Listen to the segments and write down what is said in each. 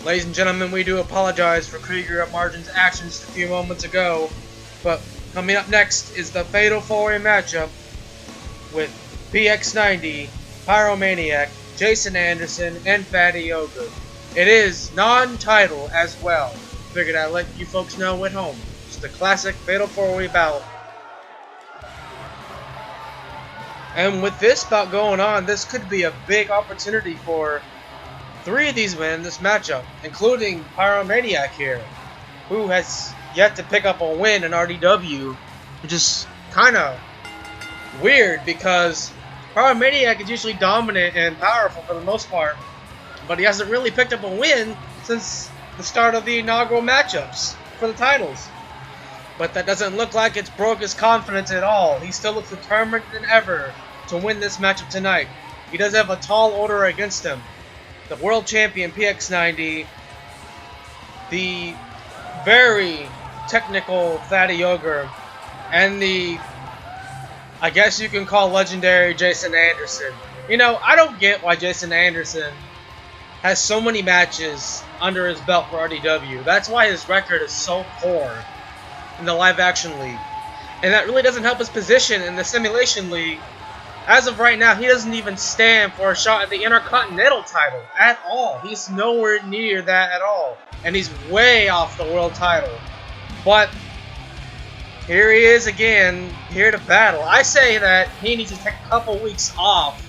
Ladies and gentlemen, we do apologize for Krieger at Margin's actions a few moments ago, but coming up next is the Fatal 4-Way matchup with Px90, Pyromaniac, Jason Anderson, and Phatty Ogre. It is non-title as well. Figured I'd let you folks know at home. Just a classic Fatal 4-Way bout. And with this bout going on, this could be a big opportunity for 3 of these men in this matchup, including Pyromaniac here, who has yet to pick up a win in RDW, which is kind of weird because Pyromaniac is usually dominant and powerful for the most part, but he hasn't really picked up a win since the start of the inaugural matchups for the titles. But that doesn't look like it's broke his confidence at all. He still looks determined than ever to win this matchup tonight. He does have a tall order against him. The world champion Px90, the very technical Phatty Ogre, and the, I guess you can call legendary Jason Anderson. You know, I don't get why Jason Anderson has so many matches under his belt for RDW. That's why his record is so poor in the live action league. And that really doesn't help his position in the simulation league. As of right now, he doesn't even stand for a shot at the Intercontinental title at all. He's nowhere near that at all. And he's way off the world title. But here he is again, here to battle. I say that he needs to take a couple weeks off.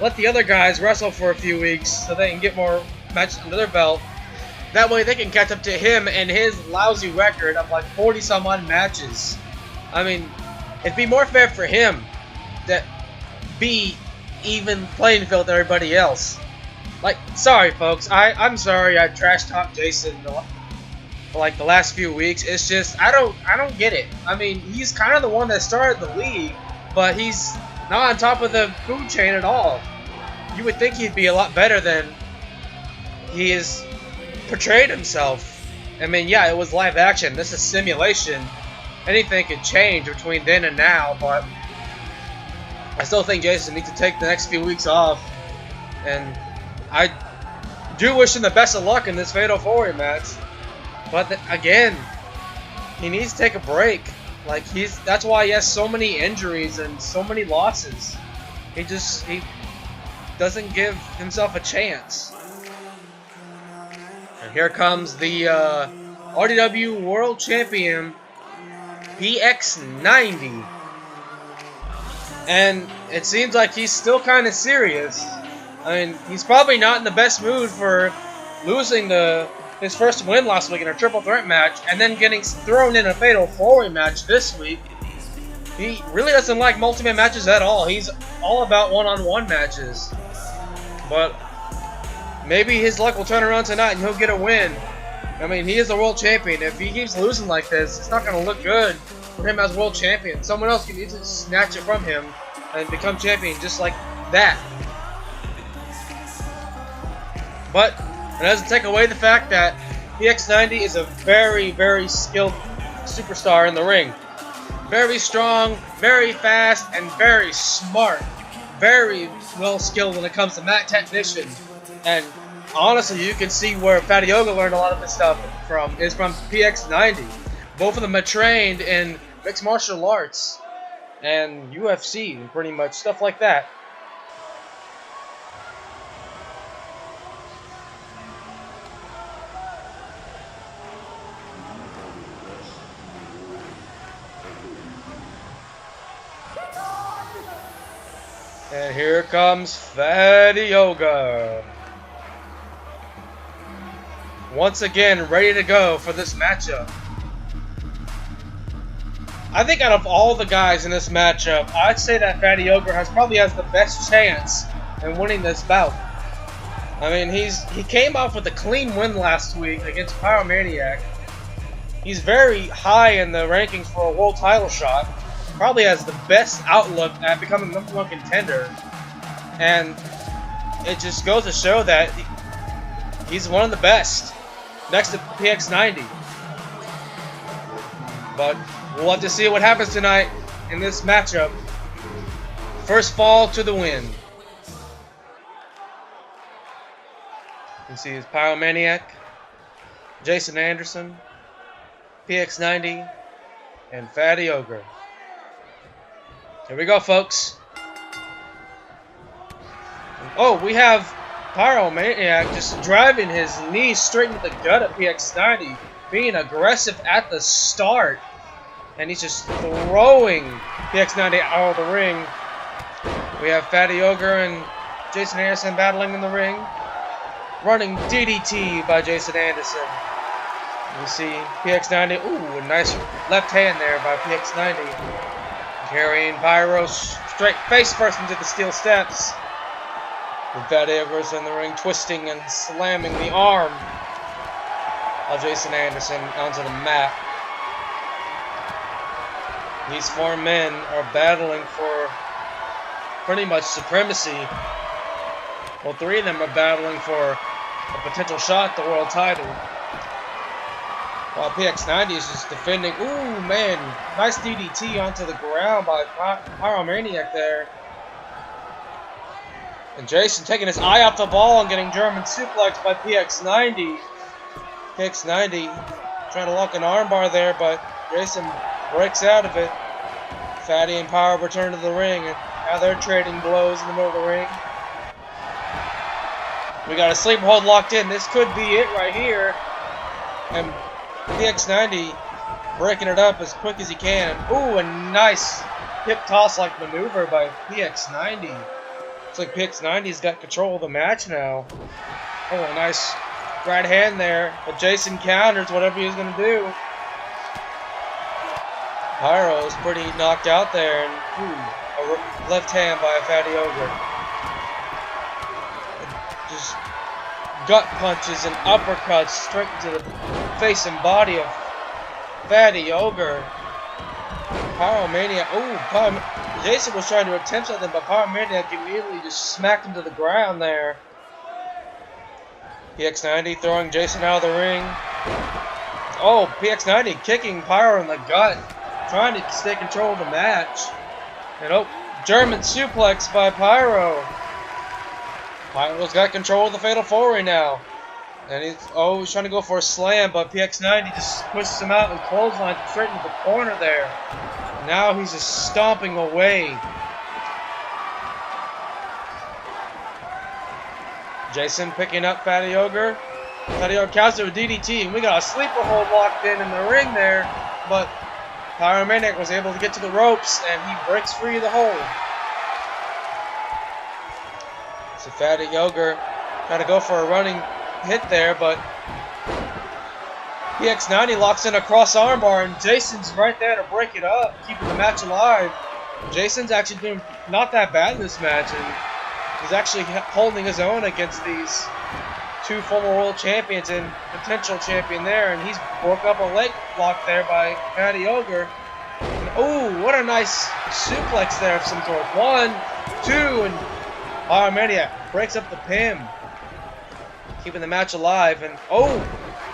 Let the other guys wrestle for a few weeks so they can get more matches under their belt. That way they can catch up to him and his lousy record of like 40 some odd matches. I mean, it'd be more fair for him that be even playing field with everybody else. Like, sorry folks, I'm sorry I trash talked Jason for like the last few weeks. It's just I don't get it. I mean, he's kind of the one that started the league, but he's not on top of the food chain at all. You would think he'd be a lot better than he is portrayed himself. I mean, yeah, it was live action. This is simulation. Anything could change between then and now, but I still think Jason needs to take the next few weeks off, and I do wish him the best of luck in this Fatal 4-Way match. But again, he needs to take a break. Like that's why he has so many injuries and so many losses. He doesn't give himself a chance. And here comes the RDW World Champion Px90. And it seems like he's still kind of serious. I mean, he's probably not in the best mood for losing his first win last week in a triple threat match and then getting thrown in a Fatal 4-Way match this week. He really doesn't like multi-man matches at all. He's all about one-on-one matches. But maybe his luck will turn around tonight and he'll get a win. I mean, he is the world champion. If he keeps losing like this, it's not going to look good for him as world champion. Someone else can easily snatch it from him and become champion just like that. But it doesn't take away the fact that Px90 is a very, very skilled superstar in the ring. Very strong, very fast, and very smart. Very well skilled when it comes to mat technician. And honestly, you can see where Phatty Ogre learned a lot of this stuff from Px90. Both of them are trained in mixed martial arts and UFC and pretty much stuff like that. And here comes Phatty Ogre. Once again, ready to go for this matchup. I think out of all the guys in this matchup, I'd say that Phatty Ogre probably has the best chance in winning this bout. I mean, he came off with a clean win last week against Pyromaniac. He's very high in the rankings for a world title shot. Probably has the best outlook at becoming the #1 contender. And it just goes to show that he's one of the best, next to Px90. But we'll have to see what happens tonight in this matchup. First fall to the wind. You can see his Pyromaniac Jason Anderson, Px90, and Phatty Ogre. Here we go, folks. Oh, we have Pyromaniac just driving his knee straight into the gut at Px90, being aggressive at the start. And he's just throwing Px90 out of the ring. We have Phatty Ogre and Jason Anderson battling in the ring. Running DDT by Jason Anderson. You see Px90. Ooh, a nice left hand there by Px90. Carrying Pyro straight face first into the steel steps. And Phatty Ogre's in the ring, twisting and slamming the arm of Jason Anderson onto the mat. These four men are battling for pretty much supremacy. Well, three of them are battling for a potential shot at the world title. While Px90 is just defending. Ooh, man. Nice DDT onto the ground by Pyromaniac there. And Jason taking his eye off the ball and getting German suplexed by Px90. Px90 trying to lock an armbar there, but Jason breaks out of it. Phatty and Pyro return to the ring, and now they're trading blows in the middle of the ring. We got a sleeper hold locked in. This could be it right here. And Px90 breaking it up as quick as he can. Ooh, a nice hip toss-like maneuver by Px90. Looks like Px90's got control of the match now. Oh, a nice right hand there. But Jason counters whatever he was going to do. Pyro is pretty knocked out there. And ooh, a left hand by Phatty Ogre. Just gut punches and uppercuts straight into the face and body of Phatty Ogre. Pyromaniac. Ooh, Jason was trying to attempt something, but Pyromaniac immediately just smacked him to the ground there. Px90 throwing Jason out of the ring. Oh, Px90 kicking Pyro in the gut, trying to stay control of the match. And oh, German suplex by Pyro. Pyro's got control of the Fatal 4-Way now. And he's trying to go for a slam, but Px90 just pushes him out and clotheslines straight into the corner there. Now he's just stomping away. Jason picking up Phatty Ogre. Phatty Ogre counts it with DDT, and we got a sleeper hold locked in the ring there, but Pyromaniac was able to get to the ropes, and he breaks free of the hold. So Phatty Ogre trying to go for a running hit there, but Px90 locks in a cross armbar, and Jason's right there to break it up, keeping the match alive. Jason's actually doing not that bad in this match, and he's actually holding his own against these two former world champions and potential champion there, and he's broke up a leg lock there by Phatty Ogre. Oh, what a nice suplex there of some sort. 1, 2, and Pyromaniac breaks up the pin, keeping the match alive. And oh,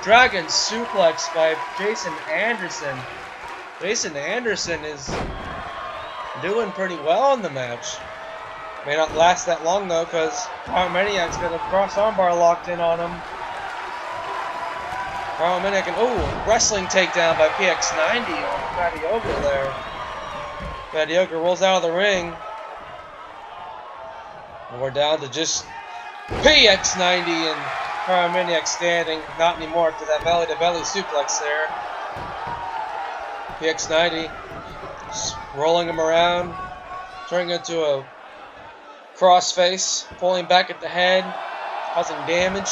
Dragon suplex by Jason Anderson. Jason Anderson is doing pretty well in the match. May not last that long though, because Pyromaniac's got a cross armbar locked in on him. Pyromaniac, and oh, wrestling takedown by Px90 on Phatty Ogre there. Phatty Ogre rolls out of the ring. And we're down to just Px90 and Pyromaniac standing. Not anymore after that belly-to-belly suplex there. Px90 just rolling him around, turning into a crossface, pulling back at the head, causing damage.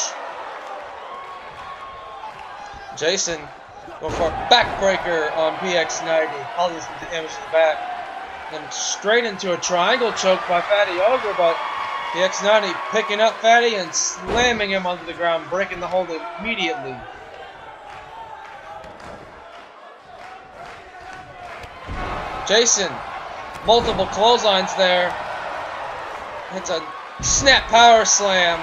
Jason going for a backbreaker on Px90, causing some damage to the back. Then straight into a triangle choke by Phatty Ogre, but Px90 picking up Phatty and slamming him onto the ground, breaking the hold immediately. Jason, multiple clotheslines there. Hits a snap power slam,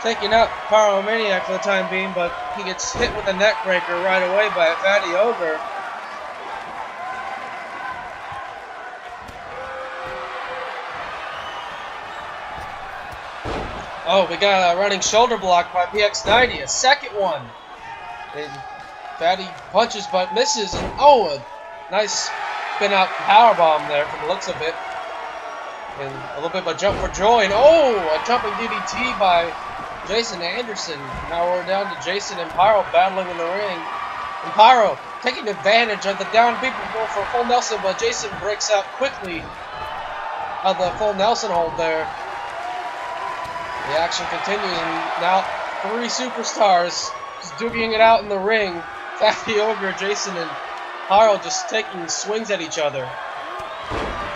taking out Pyromaniac for the time being, but he gets hit with a neck breaker right away by Phatty Ogre. Oh, we got a running shoulder block by Px90, a second one. And Phatty punches but misses, and oh, a nice spin out powerbomb there from the looks of it. And a little bit of a jump for joy, and oh, a jumping DDT by Jason Anderson. Now we're down to Jason and Pyro battling in the ring. And Pyro taking advantage of the down people going for a full Nelson, but Jason breaks out quickly of the full Nelson hold there. The action continues, and now three superstars just duking it out in the ring. Phatty Ogre, Jason, and Pyro just taking swings at each other.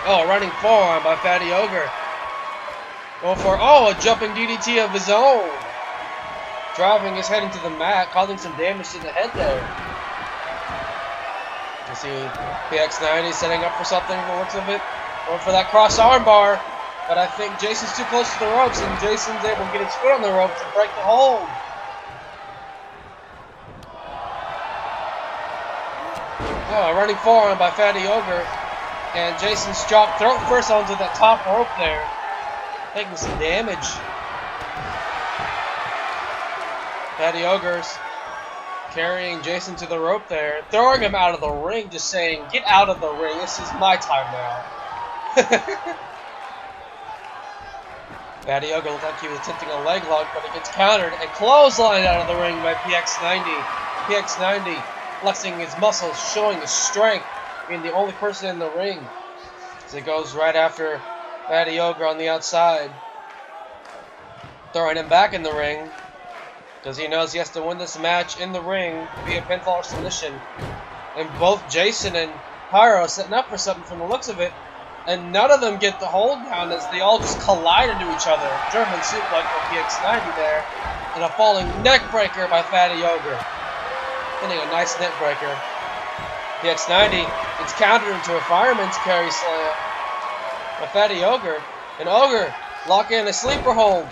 Oh, a running forearm by Phatty Ogre. Going for, oh, a jumping DDT of his own. Driving his head into the mat, causing some damage to the head there. You see Px90 setting up for something from the looks of it. Going for that cross arm bar. But I think Jason's too close to the ropes, and Jason's able to get his foot on the ropes and break the hold. Oh, a running forearm by Phatty Ogre. And Jason's dropped throat first onto that top rope there. Taking some damage. Phatty Ogre's carrying Jason to the rope there. Throwing him out of the ring, just saying, get out of the ring. This is my time now. Phatty Ogre looked like he was attempting a leg lock, but it gets countered and clotheslined out of the ring by Px90. Px90 flexing his muscles, showing his strength, being the only person in the ring. As it goes right after Phatty Ogre on the outside. Throwing him back in the ring, because he knows he has to win this match in the ring via pinfall or submission. And both Jason and Pyro are setting up for something from the looks of it. And none of them get the hold down as they all just collide into each other. German suplex from Px90 there. And a falling neck breaker by Phatty Ogre. Hitting a nice neck breaker. Px90 gets countered into a fireman's carry slam by Phatty Ogre. And Ogre locking in a sleeper hold.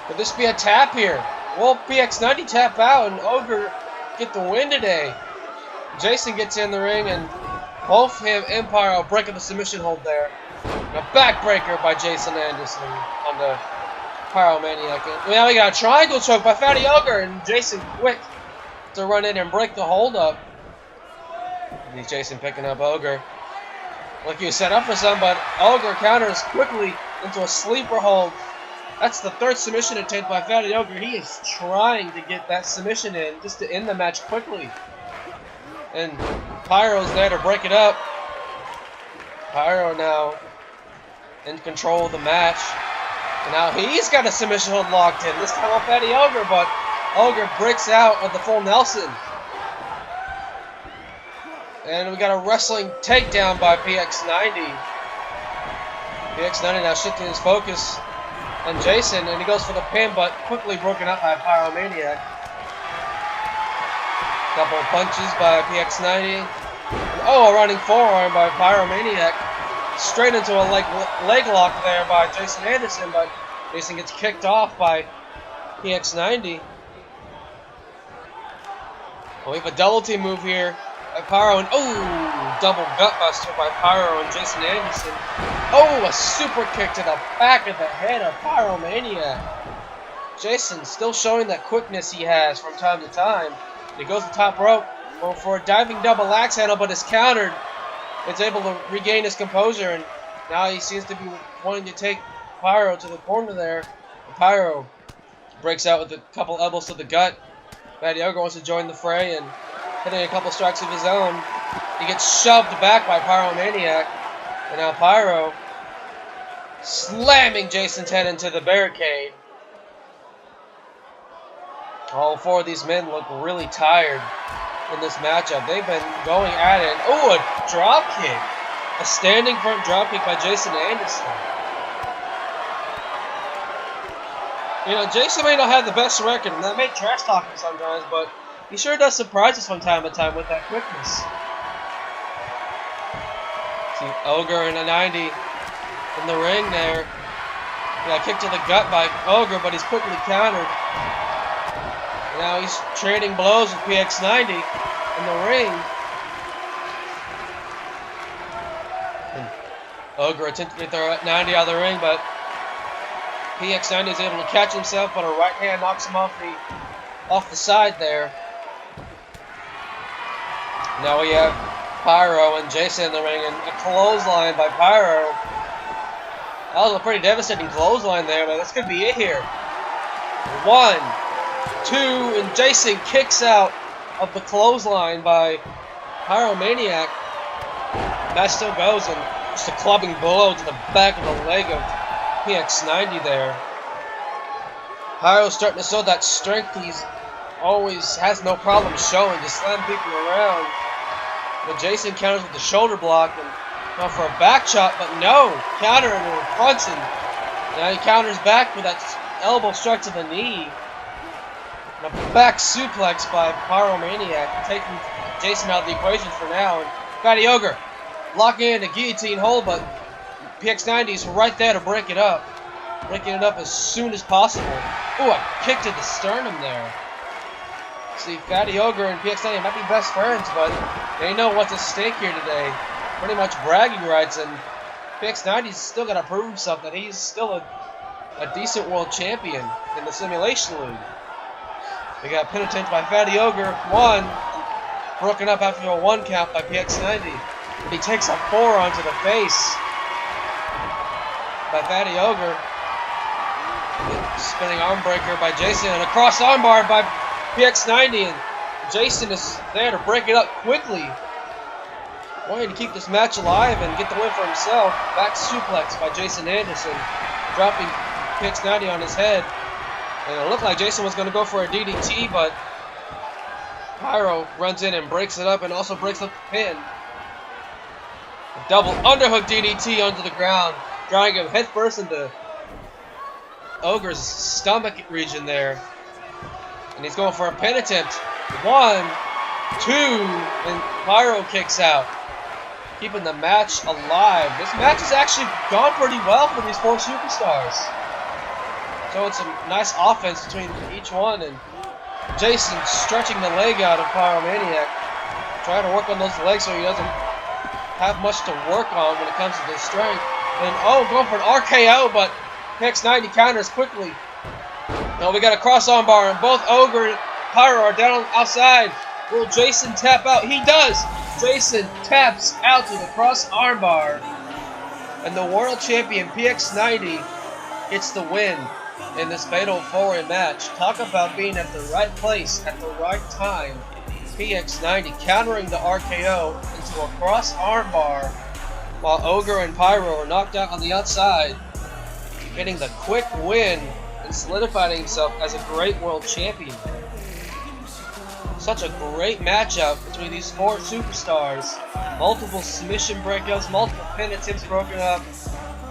Could this be a tap here? Will Px90 tap out and Ogre get the win today? Jason gets in the ring and both him and Pyro breaking the submission hold there. And a backbreaker by Jason Anderson on the Pyromaniac. Now we got a triangle choke by Phatty Ogre, and Jason quick to run in and break the hold up. And Jason picking up Ogre. Like he was set up for some, but Ogre counters quickly into a sleeper hold. That's the third submission attempt by Phatty Ogre. He is trying to get that submission in just to end the match quickly. And Pyro's there to break it up. Pyro now in control of the match. And now he's got a submission hold locked in. This time on Phatty Ogre, but Ogre breaks out of the full Nelson. And we got a wrestling takedown by Px90. Px90 now shifting his focus on Jason, and he goes for the pin, but quickly broken up by Pyromaniac. Couple of punches by Px90. And oh, a running forearm by Pyromaniac. Straight into a leg lock there by Jason Anderson, but Jason gets kicked off by Px90. We have a double team move here by Pyro, and oh, double gutbuster by Pyro and Jason Anderson. Oh, a super kick to the back of the head of Pyromaniac. Jason still showing that quickness he has from time to time. He goes to the top rope, going for a diving double axe handle, but is countered. It's able to regain his composure, and now he seems to be wanting to take Pyro to the corner there. And Pyro breaks out with a couple elbows to the gut. Phatty Ogre wants to join the fray and hitting a couple strikes of his own. He gets shoved back by Pyromaniac, and now Pyro slamming Jason's head into the barricade. All four of these men look really tired in this matchup. They've been going at it. Oh, a drop kick. A standing front drop kick by Jason Anderson. You know, Jason may not have the best record, and that may trash talk him sometimes, but he sure does surprise us from time to time with that quickness. See Ogre and a 90 in the ring there. Got kicked to the gut by Ogre, but he's quickly countered. Now he's trading blows with Px90 in the ring. And Ogre attempted to throw 90 out of the ring, but Px90 is able to catch himself, but a right hand knocks him off the off the side there. Now we have Pyro and Jason in the ring, and a clothesline by Pyro. That was a pretty devastating clothesline there, but this could be it here. 1, 2, and Jason kicks out of the clothesline by Pyromaniac. That still goes, and just a clubbing blow to the back of the leg of Px90 there. Pyro's starting to show that strength he's always has no problem showing, to slam people around. But Jason counters with the shoulder block and going for a back chop, but no, counter into a punching. Now he counters back with that elbow strike to the knee. And a back suplex by Pyromaniac, taking Jason out of the equation for now. And Phatty Ogre locking in a guillotine hold, but Px90's right there to break it up. Breaking it up as soon as possible. Ooh, a kick to the sternum there. See, Phatty Ogre and Px90 might be best friends, but they know what's at stake here today. Pretty much bragging rights, and Px90's still got to prove himself that he's still a decent world champion in the Simulation League. We got pin attempt by Phatty Ogre, 1, broken up after a 1 count by Px90. And he takes a forearm to the face by Phatty Ogre. Spinning arm breaker by Jason, and a cross armbar by Px90, and Jason is there to break it up quickly. Wanting to keep this match alive and get the win for himself. Back suplex by Jason Anderson, dropping Px90 on his head. And it looked like Jason was going to go for a DDT, but Pyro runs in and breaks it up, and also breaks up the pin. A double underhook DDT onto the ground, drawing him headfirst into Ogre's stomach region there. And he's going for a pin attempt. 1, 2, and Pyro kicks out, keeping the match alive. This match has actually gone pretty well for these 4 superstars. Showing some nice offense between each one, and Jason stretching the leg out of Pyromaniac, trying to work on those legs so he doesn't have much to work on when it comes to his strength. And oh, going for an RKO, but Px90 counters quickly. Now we got a cross armbar, and both Ogre and Pyro are down outside. Will Jason tap out? He does! Jason taps out to the cross armbar. And the world champion Px90 gets the win in this fatal 4-way match. Talk about being at the right place at the right time. Px90 countering the RKO into a cross armbar, while Ogre and Pyro are knocked out on the outside, getting the quick win and solidifying himself as a great world champion. Such a great matchup between these 4 superstars. Multiple submission breakups, multiple pin attempts broken up,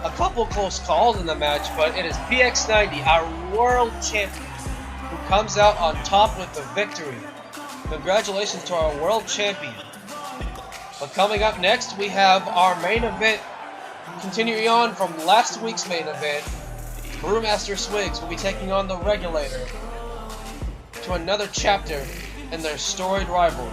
a couple close calls in the match, but it is Px90, our world champion, who comes out on top with the victory. Congratulations to our world champion. But coming up next, we have our main event, continuing on from last week's main event. Brewmaster Swiggs will be taking on the Regulator to another chapter in their storied rivalry.